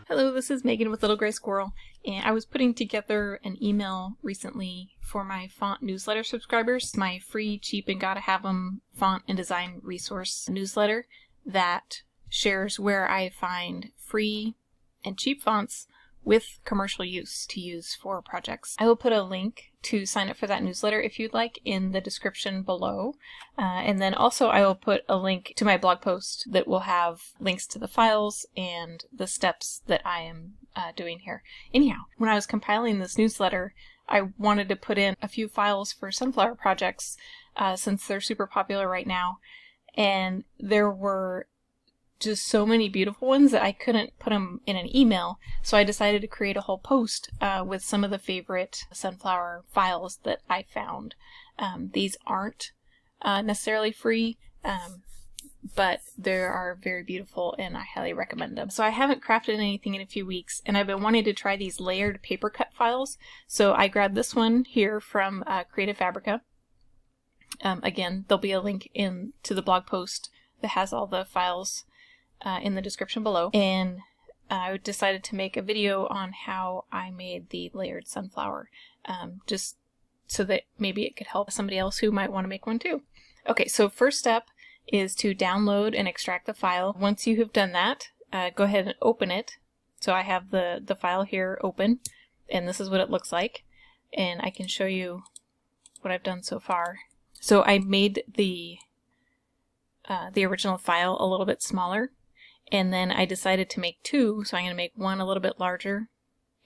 Hello, this is Megan with Little Gray Squirrel, and I was putting together an email recently for my font newsletter subscribers, my free, cheap, and gotta have 'em font and design resource newsletter that shares where I find free and cheap fonts with commercial use to use for projects. I will put a link to sign up for that newsletter if you'd like in the description below. And then also I will put a link to my blog post that will have links to the files and the steps that I am doing here. Anyhow, when I was compiling this newsletter, I wanted to put in a few files for sunflower projects since they're super popular right now. And there were just so many beautiful ones that I couldn't put them in an email, so I decided to create a whole post with some of the favorite sunflower files that I found. These aren't necessarily free, but they are very beautiful and I highly recommend them. So I haven't crafted anything in a few weeks, and I've been wanting to try these layered paper cut files, so I grabbed this one here from Creative Fabrica. Again, there'll be a link to the blog post that has all the files in the description below, and I decided to make a video on how I made the layered sunflower, just so that maybe it could help somebody else who might want to make one too. Okay, so first step is to download and extract the file. Once you have done that, go ahead and open it. So I have the file here open, and this is what it looks like, and I can show you what I've done so far. So I made the original file a little bit smaller, and then I decided to make two, so I'm going to make one a little bit larger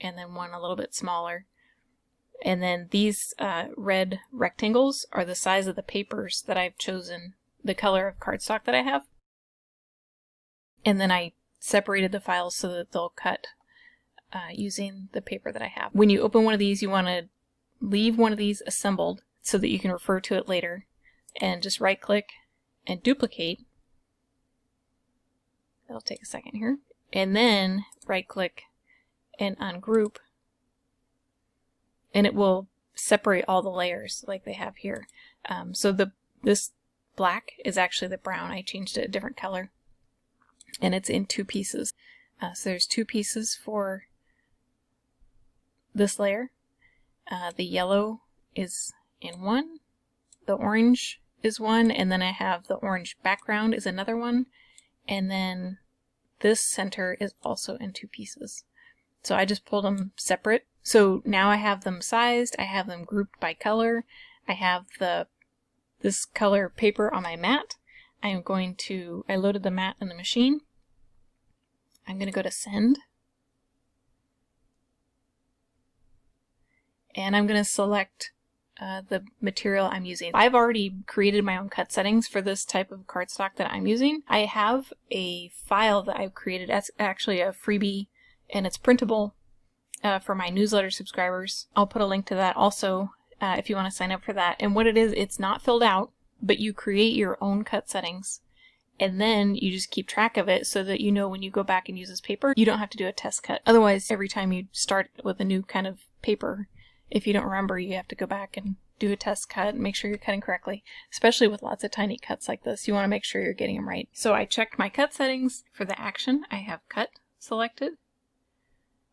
and then one a little bit smaller. And then these red rectangles are the size of the papers that I've chosen, the color of cardstock that I have. And then I separated the files so that they'll cut using the paper that I have. When you open one of these, you want to leave one of these assembled so that you can refer to it later, and just right click and duplicate. That'll take a second here. And then right click and ungroup, and it will separate all the layers like they have here. So this black is actually the brown. I changed it a different color, and it's in two pieces. So there's two pieces for this layer. The yellow is in one, the orange is one, and then I have the orange background is another one, and then this center is also in two pieces. So I just pulled them separate. So now I have them sized, I have them grouped by color, I have this color paper on my mat. I loaded the mat in the machine. I'm going to go to send, and I'm going to select the material I'm using. I've already created my own cut settings for this type of cardstock that I'm using. I have a file that I've created. That's actually a freebie, and it's printable for my newsletter subscribers. I'll put a link to that also if you want to sign up for that. And what it is, it's not filled out, but you create your own cut settings, and then you just keep track of it so that you know when you go back and use this paper, you don't have to do a test cut. Otherwise, every time you start with a new kind of paper, if you don't remember, you have to go back and do a test cut and make sure you're cutting correctly. Especially with lots of tiny cuts like this, you want to make sure you're getting them right. So I checked my cut settings. For the action, I have cut selected.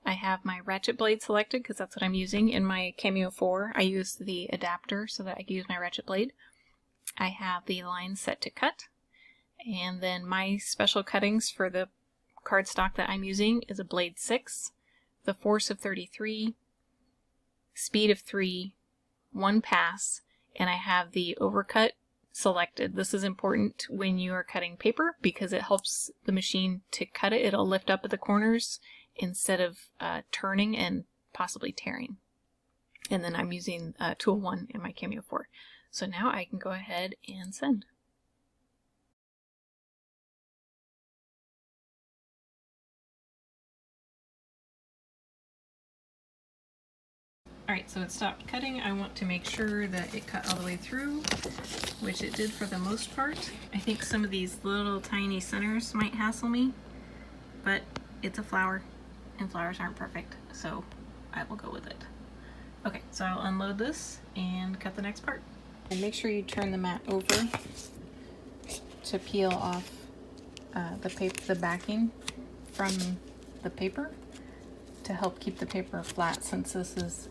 I have my ratchet blade selected because that's what I'm using in my Cameo 4. I used the adapter so that I can use my ratchet blade. I have the line set to cut. And then my special cuttings for the cardstock that I'm using is a blade 6, the force of 33, speed of 3, 1 pass, and I have the overcut selected. This is important when you are cutting paper because it helps the machine to cut it. It'll lift up at the corners instead of turning and possibly tearing. And then I'm using tool 1 in my Cameo 4. So now I can go ahead and send. Alright, so it stopped cutting. I want to make sure that it cut all the way through, which it did for the most part. I think some of these little tiny centers might hassle me, but it's a flower, and flowers aren't perfect, so I will go with it. Okay, so I'll unload this and cut the next part. And make sure you turn the mat over to peel off the backing from the paper to help keep the paper flat, since this is,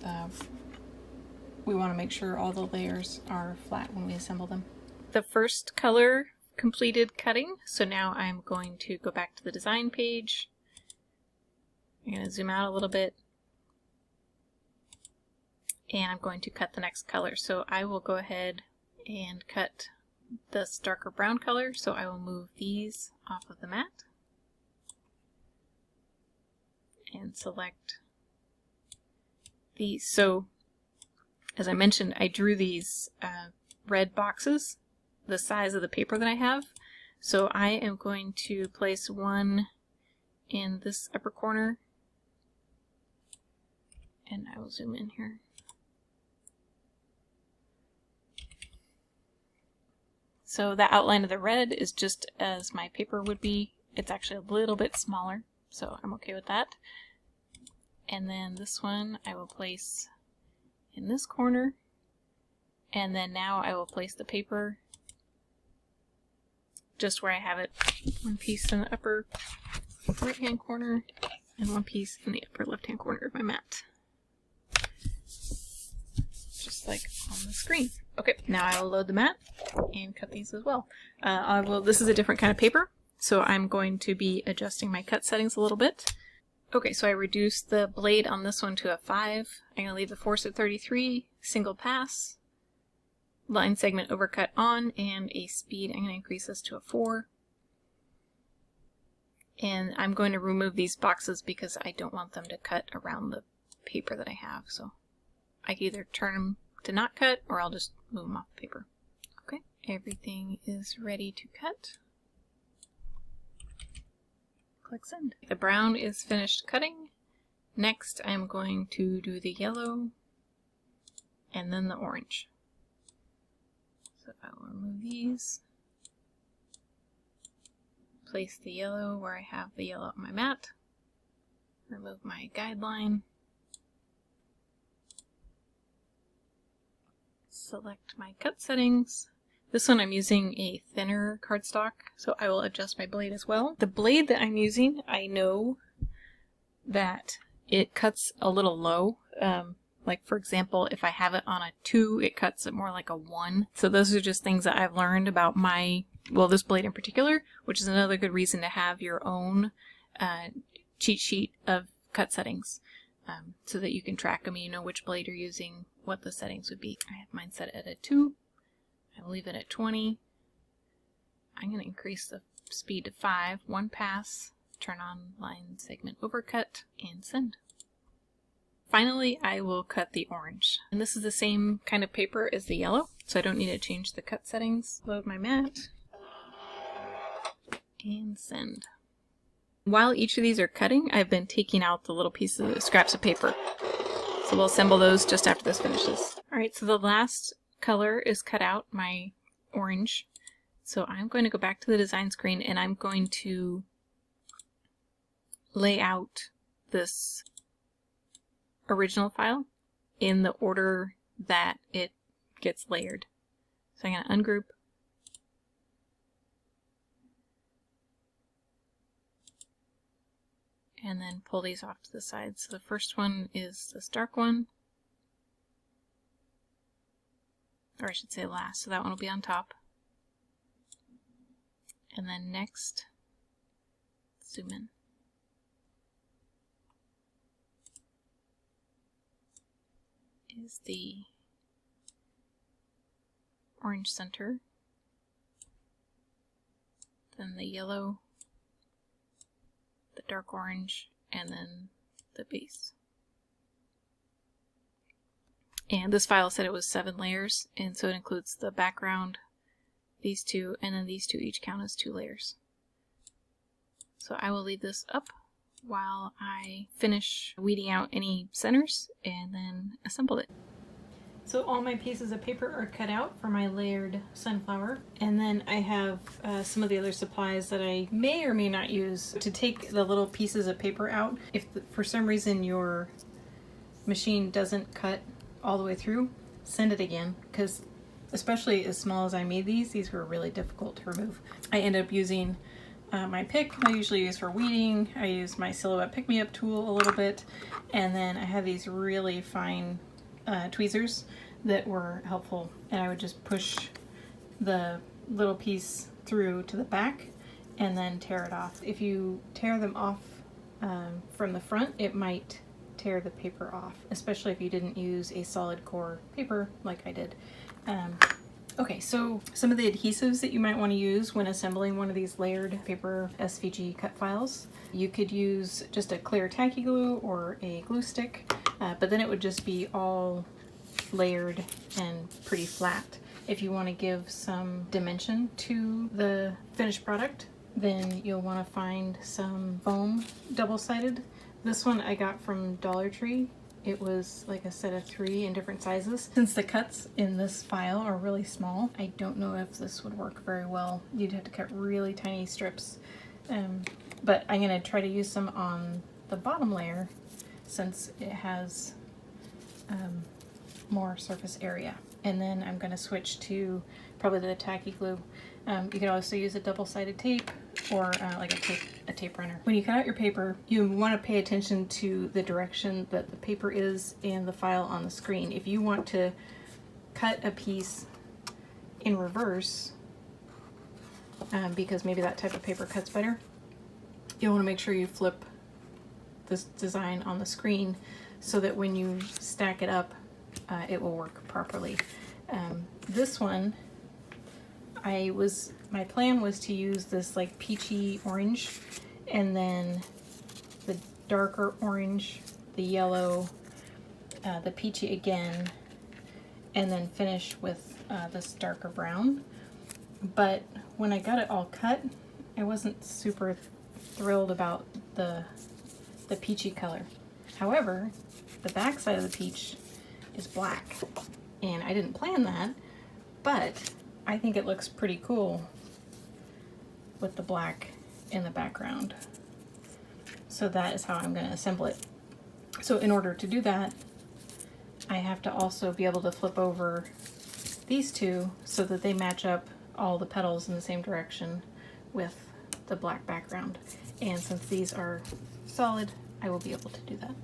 we want to make sure all the layers are flat when we assemble them. The first color completed cutting, so now I'm going to go back to the design page. I'm going to zoom out a little bit, and I'm going to cut the next color. So I will go ahead and cut this darker brown color, so I will move these off of the mat and select these. So as I mentioned, I drew these red boxes the size of the paper that I have. So I am going to place one in this upper corner, and I will zoom in here. So the outline of the red is just as my paper would be. It's actually a little bit smaller, so I'm okay with that. And then this one I will place in this corner, and then now I will place the paper just where I have it. One piece in the upper right hand corner and one piece in the upper left hand corner of my mat. Just like on the screen. Okay, now I will load the mat and cut these as well. This is a different kind of paper, so I'm going to be adjusting my cut settings a little bit. Okay, so I reduced the blade on this one to a 5. I'm going to leave the force at 33, single pass, line segment overcut on, and a speed, I'm going to increase this to a 4. And I'm going to remove these boxes because I don't want them to cut around the paper that I have. So I can either turn them to not cut, or I'll just move them off the paper. Okay, everything is ready to cut. Click send. The brown is finished cutting. Next I'm going to do the yellow and then the orange. So I will remove these, place the yellow where I have the yellow on my mat, remove my guideline, select my cut settings. This one I'm using a thinner cardstock, so I will adjust my blade as well. The blade that I'm using, I know that it cuts a little low. Like for example, if I have it on a 2, it cuts it more like a 1. So those are just things that I've learned about this blade in particular, which is another good reason to have your own cheat sheet of cut settings, so that you can track them and you know which blade you're using, what the settings would be. I have mine set at a 2. I'll leave it at 20. I'm going to increase the speed to 5, one pass, turn on line segment overcut, and send. Finally, I will cut the orange. And this is the same kind of paper as the yellow, so I don't need to change the cut settings. Load my mat, and send. While each of these are cutting, I've been taking out the little pieces, scraps of paper. So we'll assemble those just after this finishes. Alright, so the last color is cut out, my orange. So I'm going to go back to the design screen and I'm going to lay out this original file in the order that it gets layered. So I'm going to ungroup, and then pull these off to the side. So the first one is this dark one, or I should say last, so that one will be on top. And then next, zoom in. Is the orange center, then the yellow, the dark orange, and then the base. And this file said it was 7 layers, and so it includes the background, these two, and then these two each count as 2 layers. So I will leave this up while I finish weeding out any centers and then assemble it. So all my pieces of paper are cut out for my layered sunflower, and then I have some of the other supplies that I may or may not use to take the little pieces of paper out. If for some reason your machine doesn't cut all the way through, send it again, because especially as small as I made these were really difficult to remove. I ended up using my pick I usually use for weeding. I use my Silhouette pick-me-up tool a little bit, and then I have these really fine tweezers that were helpful, and I would just push the little piece through to the back and then tear it off. If you tear them off from the front, it might tear the paper off, especially if you didn't use a solid core paper like I did. Okay, so some of the adhesives that you might want to use when assembling one of these layered paper SVG cut files. You could use just a clear tacky glue or a glue stick, but then it would just be all layered and pretty flat. If you want to give some dimension to the finished product, then you'll want to find some foam double-sided. This one I got from Dollar Tree. It was like a set of 3 in different sizes. Since the cuts in this file are really small, I don't know if this would work very well. You'd have to cut really tiny strips. But I'm gonna try to use some on the bottom layer since it has more surface area. And then I'm gonna switch to probably the tacky glue. You can also use a double-sided tape or like a tape runner. When you cut out your paper, you want to pay attention to the direction that the paper is and the file on the screen. If you want to cut a piece in reverse, because maybe that type of paper cuts better, you'll want to make sure you flip this design on the screen so that when you stack it up, it will work properly. This one, my plan was to use this like peachy orange and then the darker orange, the yellow, the peachy again, and then finish with this darker brown. But when I got it all cut, I wasn't super thrilled about the peachy color. However, the back side of the peach is black, and I didn't plan that, but I think it looks pretty cool with the black in the background. So that is how I'm going to assemble it. So in order to do that, I have to also be able to flip over these two so that they match up all the petals in the same direction with the black background. And since these are solid, I will be able to do that.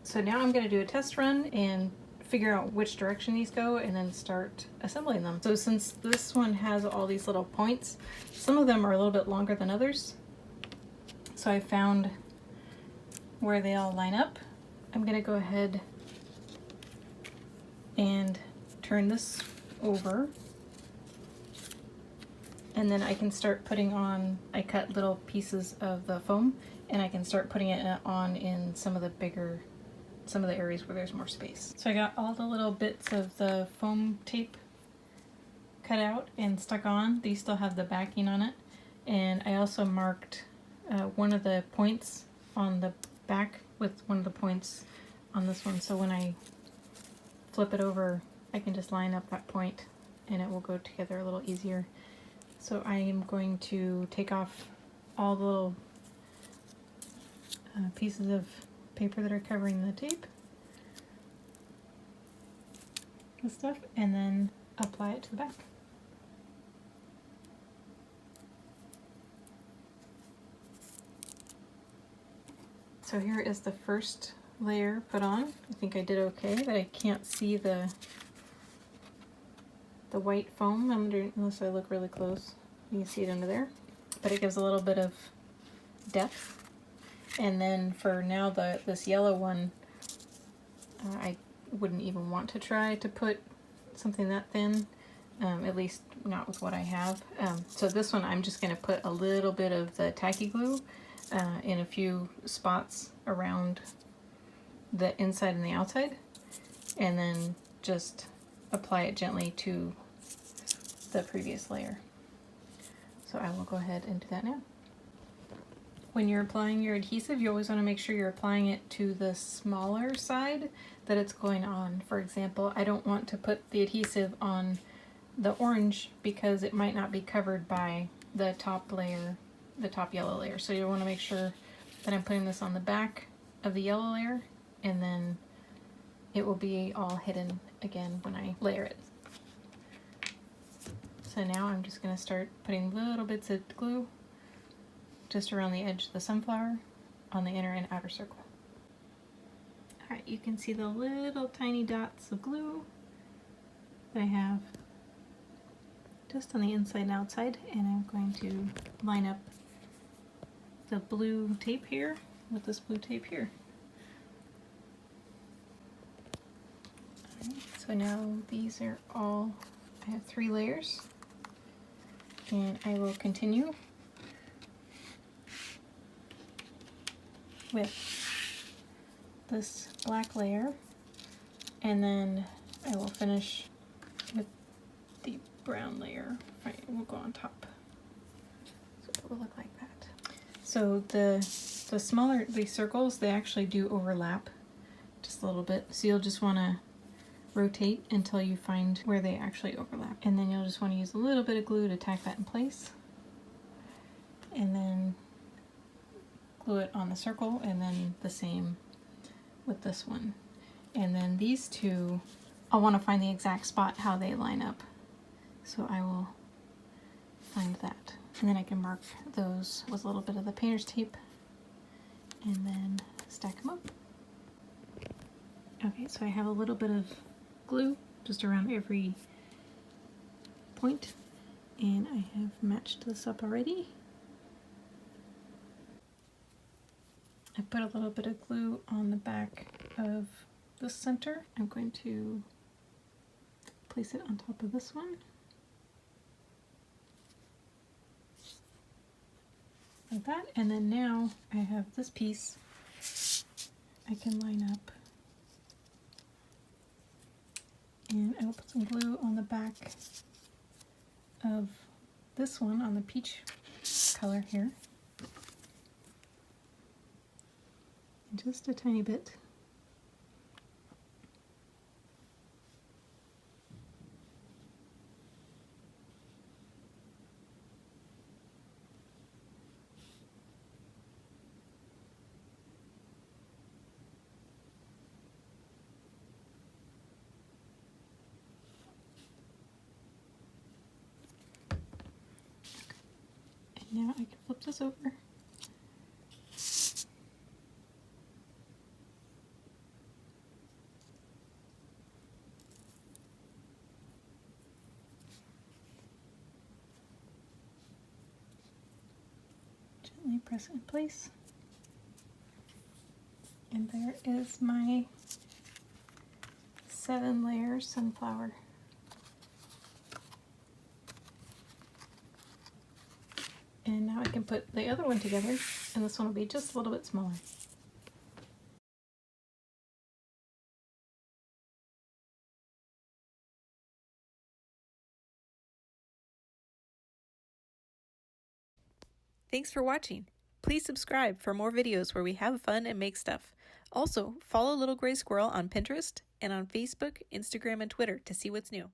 So now I'm going to do a test run and figure out which direction these go and then start assembling them. So since this one has all these little points, some of them are a little bit longer than others. So I found where they all line up. I'm gonna go ahead and turn this over, and then I can start putting on, I cut little pieces of the foam and I can start putting it on in some of the areas where there's more space. So I got all the little bits of the foam tape cut out and stuck on. These still have the backing on it. And I also marked one of the points on the back with one of the points on this one. So when I flip it over, I can just line up that point and it will go together a little easier. So I am going to take off all the little pieces of paper that are covering the tape and stuff, and then apply it to the back. So here is the first layer put on. I think I did okay, but I can't see the white foam under, unless I look really close. You can see it under there, but it gives a little bit of depth. And then for now, this yellow one, I wouldn't even want to try to put something that thin, at least not with what I have. So this one, I'm just going to put a little bit of the tacky glue in a few spots around the inside and the outside, and then just apply it gently to the previous layer. So I will go ahead and do that now. When you're applying your adhesive, you always want to make sure you're applying it to the smaller side that it's going on. For example, I don't want to put the adhesive on the orange because it might not be covered by the top layer, the top yellow layer. So you want to make sure that I'm putting this on the back of the yellow layer, and then it will be all hidden again when I layer it. So now I'm just going to start putting little bits of glue just around the edge of the sunflower on the inner and outer circle. Alright, you can see the little tiny dots of glue that I have just on the inside and outside, and I'm going to line up the blue tape here with this blue tape here. Alright, so now these are all, I have 3 layers, and I will continue with this black layer, and then I will finish with the brown layer. Right, we'll go on top. So it will look like that. So the smaller these circles, they actually do overlap just a little bit. So you'll just want to rotate until you find where they actually overlap, and then you'll just want to use a little bit of glue to tack that in place, and then glue it on the circle, and then the same with this one. And then these two, I'll want to find the exact spot how they line up, so I will find that, and then I can mark those with a little bit of the painter's tape and then stack them up. Okay, so I have a little bit of glue just around every point, and I have matched this up already. I put a little bit of glue on the back of the center. I'm going to place it on top of this one, like that, and then now I have this piece I can line up, and I will put some glue on the back of this one on the peach color here. Just a tiny bit. And now I can flip this over. Gently press it in place, and there is my 7-layer sunflower. And now I can put the other one together, and this one will be just a little bit smaller. Thanks for watching. Please subscribe for more videos where we have fun and make stuff. Also, follow Little Gray Squirrel on Pinterest and on Facebook, Instagram, and Twitter to see what's new.